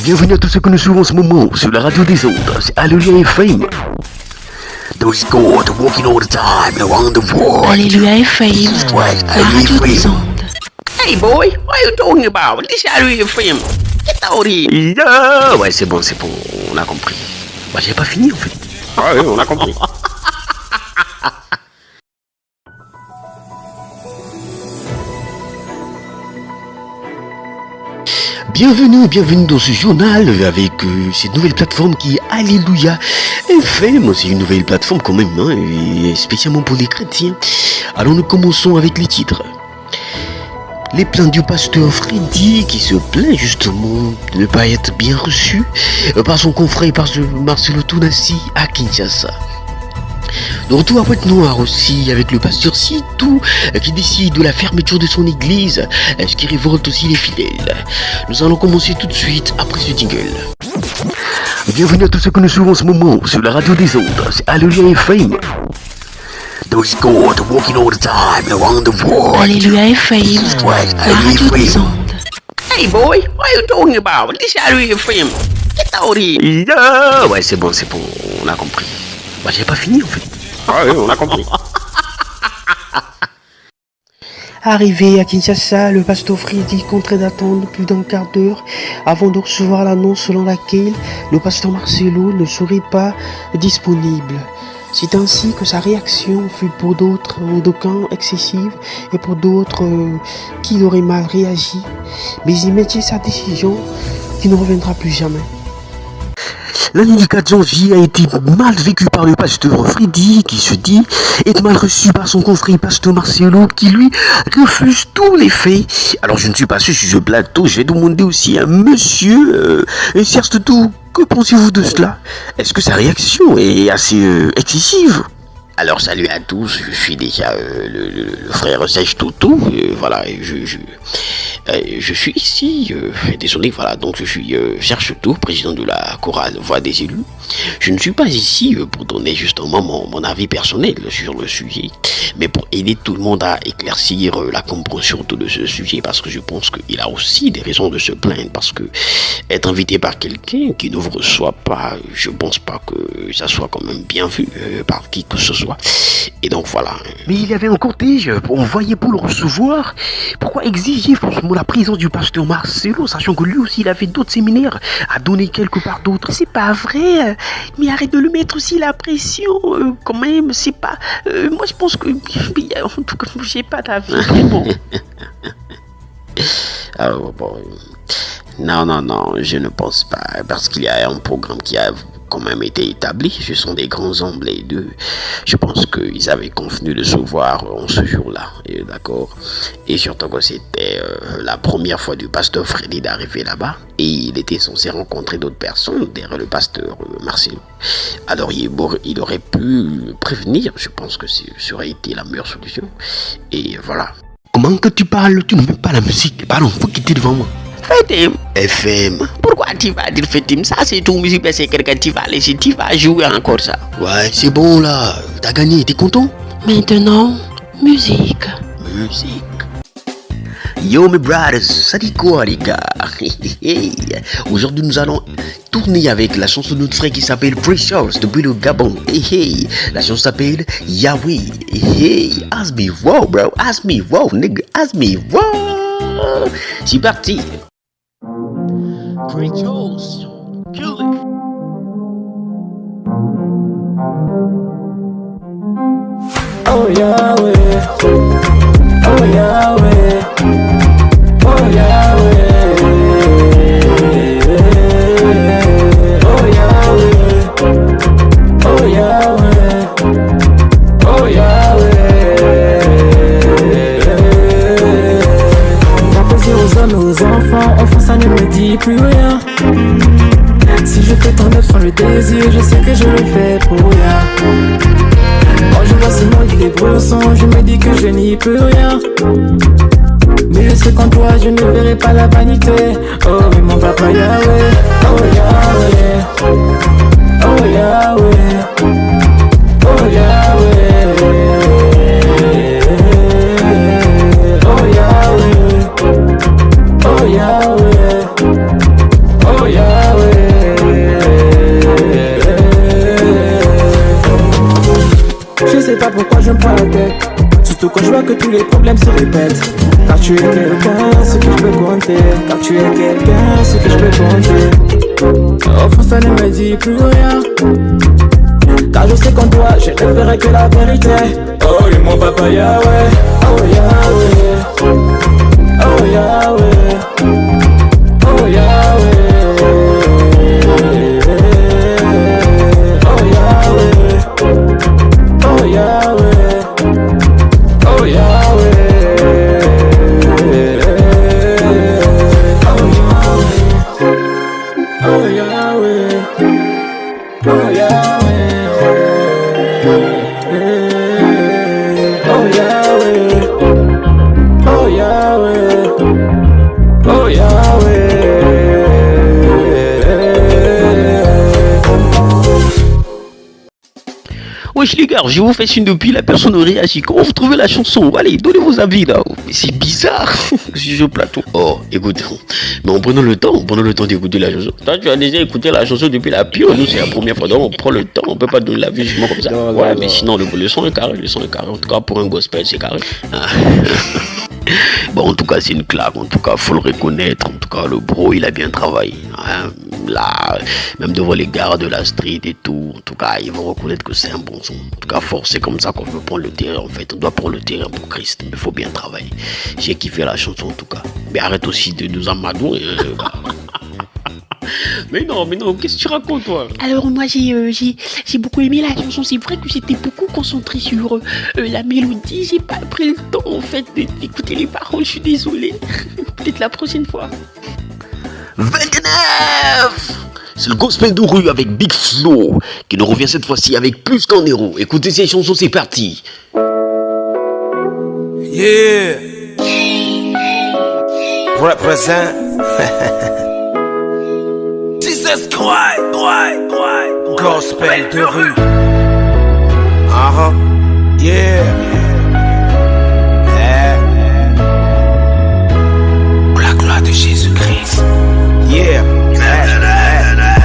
Bienvenue à tous ceux que nous suivons en ce moment sur la radio des ondes, c'est Alléluia FM. Those God walking all the time around the world. Alléluia FM, la radio des ondes. Hey boy, what are you talking about? This is Alléluia FM. Get out here. Yeah. Ouais, c'est bon, on a compris. Bah, j'ai pas fini en fait. Ouais, on a compris. Bienvenue dans ce journal avec cette nouvelle plateforme qui est Alléluia FM. C'est une nouvelle plateforme quand même, hein, et spécialement pour les chrétiens. Alors nous commençons avec les titres. Les plaintes du pasteur Freddy qui se plaint justement de ne pas être bien reçu par son confrère Marcelo Tounassi à Kinshasa. De retour à Pointe-Noire aussi avec le pasteur Sitou qui décide de la fermeture de son église, ce qui révolte aussi les fidèles. Nous allons commencer tout de suite après ce jingle. Bienvenue à tous ceux que nous suivons en ce moment sur la radio des ondes, c'est Alléluia FM. Those God walking all the time around the world. Alléluia FM, la radio des ondes. Hey boy, what are you talking about? This is Alléluia FM. Get out here. Yeah. Ouais, c'est bon, on a compris. Bah, j'ai pas fini en fait. Ouais, on a compris. Arrivé à Kinshasa, le pasteur Freddy comptait d'attendre plus d'un quart d'heure avant de recevoir l'annonce selon laquelle le pasteur Marcelo ne serait pas disponible. C'est ainsi que sa réaction fut pour d'aucuns excessive et pour d'autres qui auraient mal réagi. Mais il maintient sa décision qui ne reviendra plus jamais. L'année du 4 janvier a été mal vécue par le pasteur Freddy qui se dit être mal reçu par son confrère pasteur Marcelo qui lui refuse tous les faits. Alors je ne suis pas sûr sur ce plateau, je vais demander aussi à monsieur Serge Toutou, que pensez-vous de cela? Est-ce que sa réaction est assez excessive? Alors salut à tous, je suis déjà le frère Serge Toutou, voilà, je suis ici, désolé, voilà, donc je suis Serge Toutou, président de la chorale Voix des élus. Je ne suis pas ici pour donner justement mon avis personnel sur le sujet, mais pour aider tout le monde à éclaircir la compréhension de ce sujet, parce que je pense qu'il a aussi des raisons de se plaindre, parce que être invité par quelqu'un qui ne vous reçoit pas, je pense pas que ça soit quand même bien vu par qui que ce soit. Et donc voilà. Mais il y avait un cortège, on voyait pour le recevoir. Pourquoi exiger forcément la présence du pasteur Marcelo, sachant que lui aussi il a fait d'autres séminaires à donner quelque part d'autres? C'est pas vrai, mais arrête de lui mettre aussi la pression, quand même, c'est pas... moi je pense que... En tout cas, j'ai pas d'avis, vraiment. Alors bon... Non, je ne pense pas, parce qu'il y a un programme qui a quand même été établi, ce sont des grands hommes les deux. Je pense qu'ils avaient convenu de se voir en ce jour-là, d'accord. Et surtout que c'était la première fois du pasteur Freddy d'arriver là-bas, et il était censé rencontrer d'autres personnes derrière le pasteur Marcelo. Alors il aurait pu prévenir, je pense que ça aurait été la meilleure solution, et voilà. Comment que tu parles? Tu ne mets pas la musique, pardon, faut quitter devant moi. Fetim. FM. Pourquoi tu vas dire Fetim? Ça c'est ton musique, c'est quelqu'un qui va laisser, tu vas jouer encore ça. Ouais, c'est bon là, t'as gagné, t'es content? Maintenant, musique. Yo mes brothers, ça dit quoi les gars? Aujourd'hui nous allons tourner avec la chanson de notre frère qui s'appelle Precious depuis le Gabon. La chanson s'appelle Yahweh. Ask me wow bro, ask me wow nigga, ask me wow. C'est parti. Precious, kill it. Oh Yahweh, oh Yahweh, oh Yahweh, oh Yahweh, oh Yahweh, oh Yahweh. T'as aux hommes et aux enfants, ça ne me dit plus rien. Si je fais ton œuvre sans le désir, je sais que je le fais pour rien. Quand je vois ce monde, il est brosson, je me dis que je n'y peux rien. Mais je sais qu'en toi, je ne verrai pas la vanité. Oh oui, mon papa Yahweh, oh Yahweh, oh Yahweh, oh Yahweh, oh Yahweh, oh Yahweh, oh Yahweh. que tous les problèmes se répètent. Car tu es quelqu'un, ce que je peux compter. Car tu es quelqu'un, ce que je peux compter. Au fond ça ne me dit plus rien. Car je sais qu'en toi, je ne verrai que la vérité. Oh, et mon papa Yahweh. Oh Yahweh. Oh Yahweh. Oh Yahweh. Oh Yahweh. Oh Yahweh. Oh Yahweh. Oh Yahweh. Oh Yahweh. Oh Yahweh. Oh Yahweh. Oh Yahweh. Wesh les gars, je vous fais signe depuis, la personne ne réagit. Comment vous trouvez la chanson? Allez, donnez vos avis là. Mais c'est bizarre, ce jeu plateau. Oh, écoute, mais en prenant le temps d'écouter la chanson. Toi, tu as déjà écouté la chanson depuis la pure, nous c'est la première fois, donc on prend le temps, on peut pas donner la vie justement comme ça. Non, ouais, non, mais non. sinon le son est carré, en tout cas pour un gospel c'est carré. Ah. Bon, en tout cas, c'est une claque. En tout cas, faut le reconnaître. En tout cas, le bro, il a bien travaillé. Hein. Là, même devant les gars de la street et tout. En tout cas, ils vont reconnaître que c'est un bon son. En tout cas, force, c'est comme ça qu'on veut prendre le terrain. En fait, on doit prendre le terrain pour Christ. Mais il faut bien travailler. J'ai kiffé la chanson, en tout cas. Mais arrête aussi de nous amadouer. Mais non, qu'est-ce que tu racontes, toi? Alors moi j'ai beaucoup aimé la chanson. C'est vrai que j'étais beaucoup concentrée sur la mélodie. J'ai pas pris le temps en fait d'écouter les paroles. Je suis désolée. Peut-être la prochaine fois. 29! C'est le gospel de rue avec Big Flo qui nous revient cette fois-ci avec plus qu'un héros. Écoutez ces chansons, c'est parti. Yeah. Represent. Jesus Christ. Gospel de rue. Yeah. Pour la gloire de Jésus-Christ. Yeah.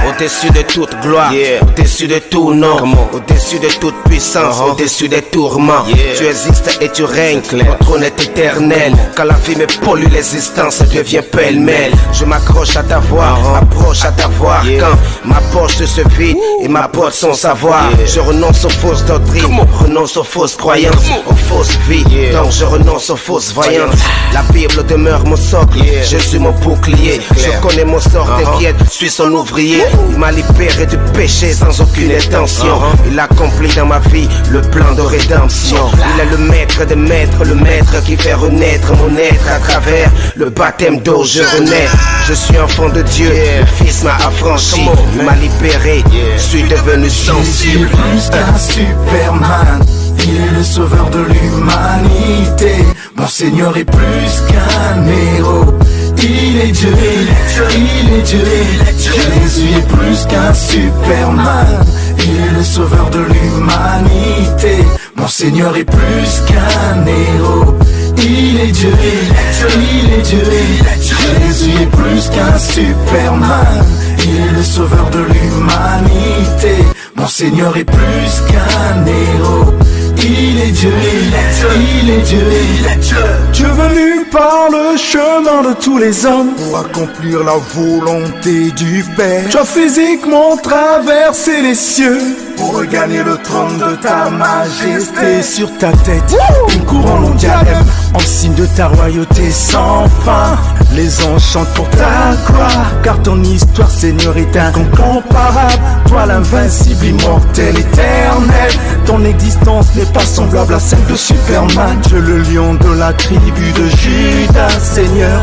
Au-dessus de toute gloire, au-dessus de tout nom, au-dessus de toute puissance, au-dessus des tourments. Tu existes et tu règnes, ton trône est éternel. Quand la vie me pollue, l'existence devient pêle-mêle. Je m'accroche à ta voix, m'approche à ta voix. Quand ma poche se vide et ma porte son savoir, je renonce aux fausses doctrines, renonce aux fausses croyances, aux fausses vies. Donc je renonce aux fausses voyances. La Bible demeure mon socle, Jésus mon bouclier. Je connais mon sort, t'inquiète, suis son ouvrier. Il m'a libéré du péché sans aucune intention. Il accomplit dans ma vie le plan de rédemption. Il est le maître des maîtres, le maître qui fait renaître mon être à travers le baptême d'eau. Je renais, je suis enfant de Dieu. Le Fils m'a affranchi, il m'a libéré. Je suis devenu sensible. Plus qu'un Superman, il est le sauveur de l'humanité. Mon Seigneur est plus qu'un héros. Il est Dieu, il est Dieu. Jésus est plus qu'un Superman. Il est le sauveur de l'humanité. Mon Seigneur est plus qu'un héros. Il est Dieu, il est Dieu. Jésus est plus qu'un Superman. Il est le sauveur de l'humanité. Mon Seigneur est plus qu'un héros. Il est Dieu, il est Dieu. Dieu venu par le chemin de tous les hommes pour accomplir la volonté du Père. Tu as physiquement traversé les cieux pour regagner le trône de ta majesté. Sur ta tête, une couronne en diadème en signe de ta royauté sans fin. Les anges chantent pour ta gloire, car ton histoire, Seigneur, est incomparable. Toi l'invincible, immortel, éternel. Ton existence n'est pas semblable à celle de Superman. Tu es le lion de la tribu de Judas, Seigneur.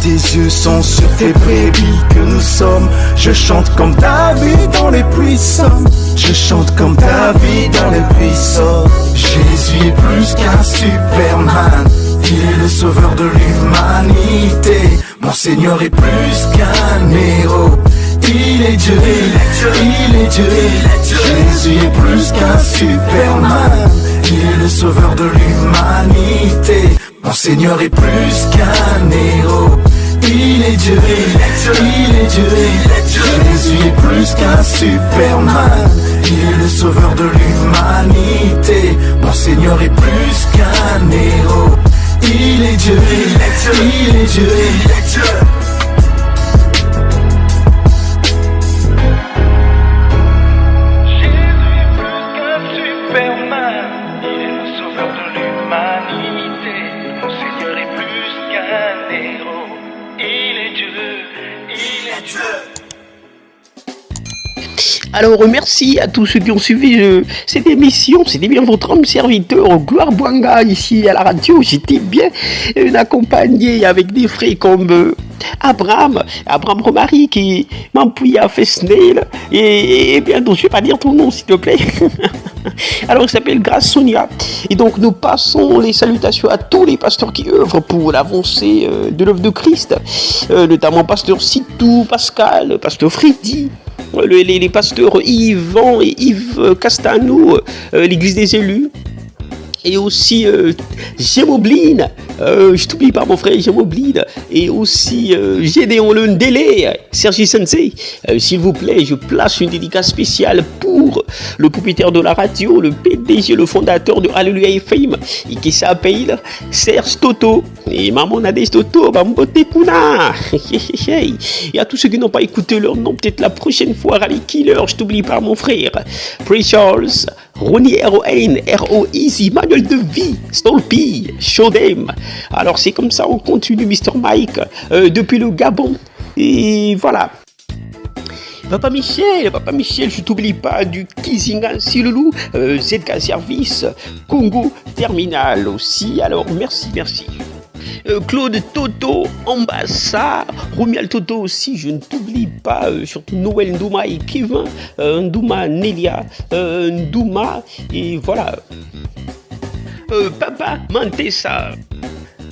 Tes yeux sont sur tes brebis que nous sommes. Je chante comme David dans les puissants. Je chante comme David dans les puissants. Jésus est plus qu'un Superman. Il est le sauveur de l'humanité. Mon Seigneur est plus qu'un héros. Il est Dieu, il est Dieu. Jésus est plus qu'un Superman. Il est le sauveur de l'humanité. Mon Seigneur est plus qu'un héros. il est Dieu, il est Dieu. Jésus est plus qu'un Superman, il est le sauveur de l'humanité. Mon Seigneur est plus qu'un héros. Il est Dieu, il est Dieu. Alors merci à tous ceux qui ont suivi cette émission. C'était bien votre homme serviteur Gloire Bwanga ici à la radio. J'étais bien accompagné avec des frères comme Abraham Romary qui m'appuie à Fesnel et bien donc je vais pas dire ton nom s'il te plaît. Alors il s'appelle Grâce Sonia et donc nous passons les salutations à tous les pasteurs qui œuvrent pour l'avancée de l'œuvre de Christ, notamment pasteur Sitou, Pascal, pasteur Freddy, les pasteurs Yvan et Yves Castano, l'église des élus, et aussi Gémobline, je t'oublie pas mon frère Gémobline, et aussi Gédéon le Ndélé, Sergi Sensei. S'il vous plaît, je place une dédicace spéciale pour le propriétaire de la radio, le PDG, le fondateur de Alléluia FM, et qui s'appelle Serge Toto. Et maman Nadège Toto, Bambote Kuna. Et à tous ceux qui n'ont pas écouté leur nom, peut-être la prochaine fois, Rally Killer, je t'oublie pas mon frère, Precious, Ronnie Heroine, R.O. Easy, Manuel de Vie, Stolpi, Shodem. Alors c'est comme ça, on continue Mr. Mike depuis le Gabon. Et voilà. Papa Michel, je t'oublie pas du Kizinga Silulu, ZK Service, Congo Terminal aussi. Alors merci. Claude Toto, Ambassa, Romial Toto aussi, je ne t'oublie pas, surtout Noël Ndouma et Kevin, Ndouma Nelia, Ndouma, et voilà. Papa Mantessa.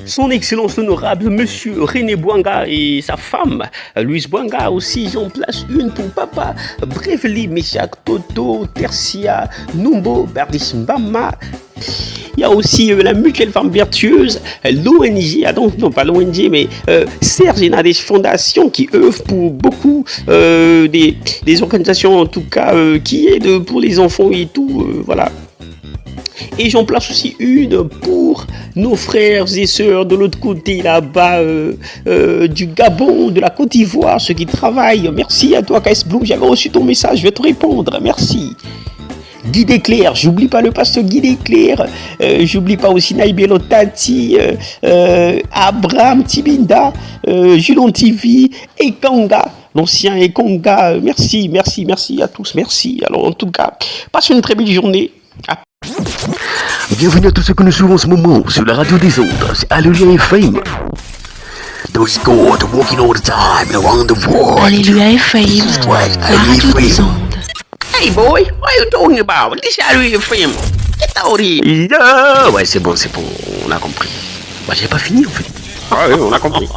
Son Excellence l'honorable Monsieur René Bwanga et sa femme Louise Bwanga aussi, j'en place une pour Papa Brevely, Meshach, Toto, Tercia, Numbo, Berdis Mbama. Il y a aussi la Mutuelle Femme Vertueuse, l'ONG, non pas l'ONG, mais Serge et Nadège Fondation qui œuvre pour beaucoup des organisations en tout cas qui aident pour les enfants et tout, voilà. Et j'en place aussi une pour nos frères et sœurs de l'autre côté là-bas du Gabon, de la Côte d'Ivoire, ceux qui travaillent. Merci à toi KS Bloom, j'avais reçu ton message, je vais te répondre, merci. Guy Desclères, j'oublie pas le pasteur Guy Desclères, j'oublie pas aussi Naïbelo Tati, Abraham Tibinda, Julon TV, Ekanga, l'ancien Ekonga, merci à tous, merci. Alors en tout cas, passe une très belle journée. Bienvenue à tous ceux que nous suivons en ce moment sur la radio des ondes, c'est Alléluia FM. Those God walking all the time around the world. Alléluia FM, la radio des ondes. Hey boy, what are you talking about? This is Alléluia FM. Get out here. Yeah, ouais, c'est bon, on a compris. Bah j'ai pas fini en fait. Ah oui, on a compris.